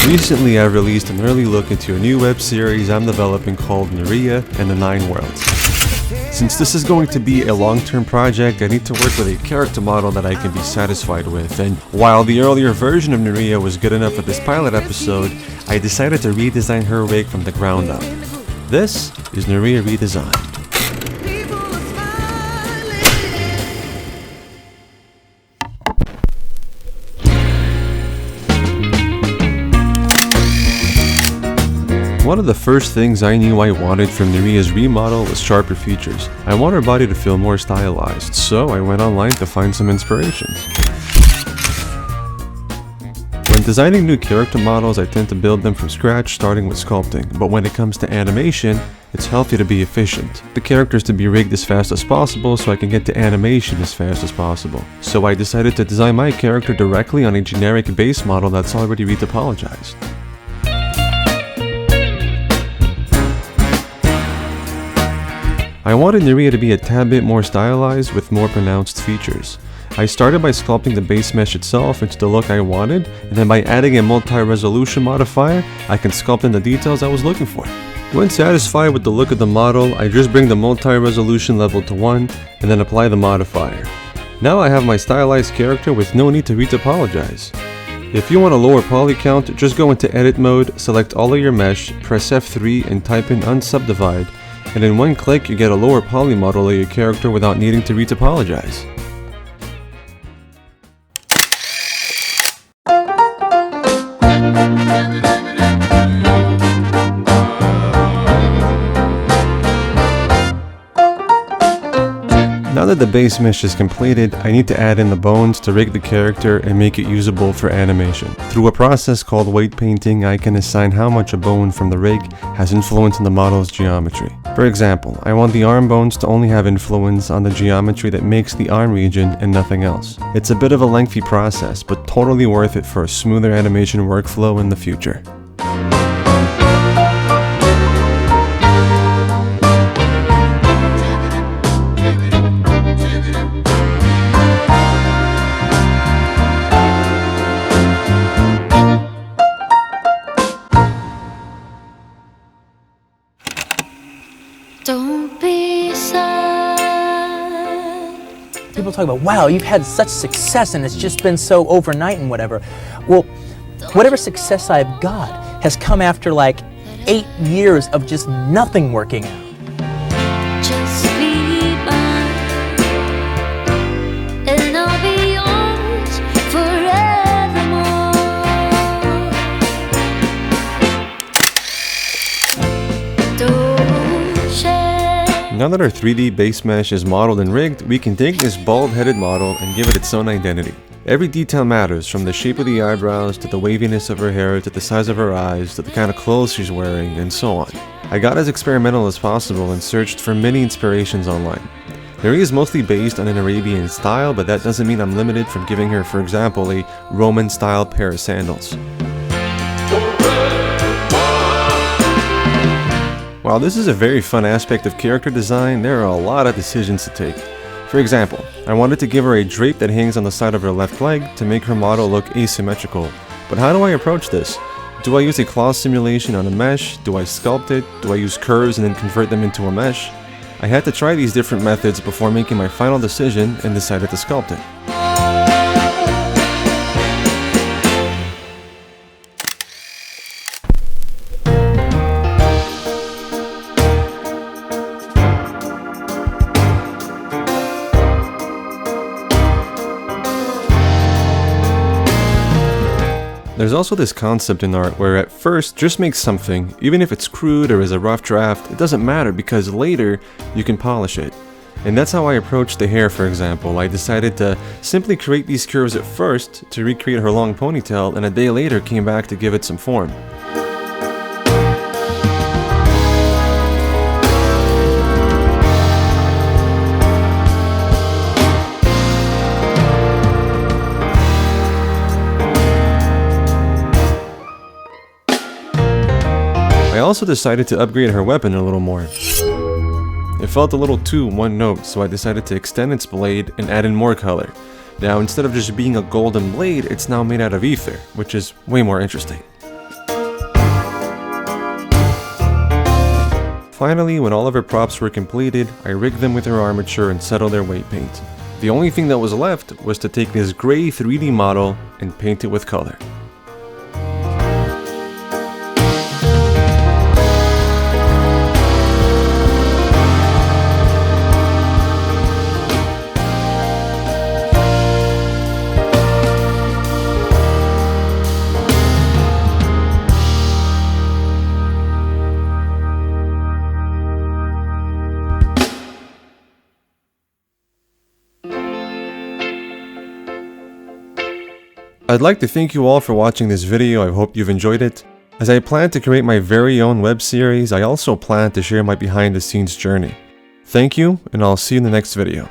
Recently I released an early look into a new web series I'm developing called Nuriya and the 9 Worlds. Since this is going to be a long-term project, I need to work with a character model that I can be satisfied with, and while the earlier version of Nuriya was good enough for this pilot episode, I decided to redesign her wig from the ground up. This is Nuriya Redesigned. One of the first things I knew I wanted from Nuriya's remodel was sharper features. I want her body to feel more stylized, so I went online to find some inspiration. When designing new character models, I tend to build them from scratch, starting with sculpting, but when it comes to animation, it's healthy to be efficient. The characters to be rigged as fast as possible so I can get to animation as fast as possible. So I decided to design my character directly on a generic base model that's already retopologized. I wanted Nuriya to be a tad bit more stylized with more pronounced features. I started by sculpting the base mesh itself into the look I wanted, and then by adding a multi-resolution modifier, I can sculpt in the details I was looking for. When satisfied with the look of the model, I just bring the multi-resolution level to 1 and then apply the modifier. Now I have my stylized character with no need to retopologize. If you want a lower poly count, just go into edit mode, select all of your mesh, press F3 and type in unsubdivide, and in one click you get a lower poly model of your character without needing to retopologize. Now that the base mesh is completed, I need to add in the bones to rig the character and make it usable for animation. Through a process called weight painting, I can assign how much a bone from the rig has influence on the model's geometry. For example, I want the arm bones to only have influence on the geometry that makes the arm region and nothing else. It's a bit of a lengthy process, but totally worth it for a smoother animation workflow in the future. Don't be sad. People talk about, wow, you've had such success and it's just been so overnight and whatever. Well, whatever success I've got has come after like 8 years of just nothing working out. Just be mine, and I'll be yours forevermore. Now that our 3D base mesh is modeled and rigged, we can take this bald-headed model and give it its own identity. Every detail matters, from the shape of the eyebrows, to the waviness of her hair, to the size of her eyes, to the kind of clothes she's wearing, and so on. I got as experimental as possible and searched for many inspirations online. Nuriya is mostly based on an Arabian style, but that doesn't mean I'm limited from giving her, for example, a Roman-style pair of sandals. While this is a very fun aspect of character design, there are a lot of decisions to take. For example, I wanted to give her a drape that hangs on the side of her left leg to make her model look asymmetrical. But how do I approach this? Do I use a cloth simulation on a mesh? Do I sculpt it? Do I use curves and then convert them into a mesh? I had to try these different methods before making my final decision and decided to sculpt it. There's also this concept in art where at first just make something, even if it's crude or is a rough draft, it doesn't matter because later you can polish it. And that's how I approached the hair, for example. I decided to simply create these curves at first to recreate her long ponytail, and a day later came back to give it some form. I also decided to upgrade her weapon a little more. It felt a little too one note, so I decided to extend its blade and add in more color. Now instead of just being a golden blade, it's now made out of ether, which is way more interesting. Finally, when all of her props were completed, I rigged them with her armature and settled their weight paint. The only thing that was left was to take this gray 3D model and paint it with color. I'd like to thank you all for watching this video. I hope you've enjoyed it. As I plan to create my very own web series, I also plan to share my behind the scenes journey. Thank you, and I'll see you in the next video.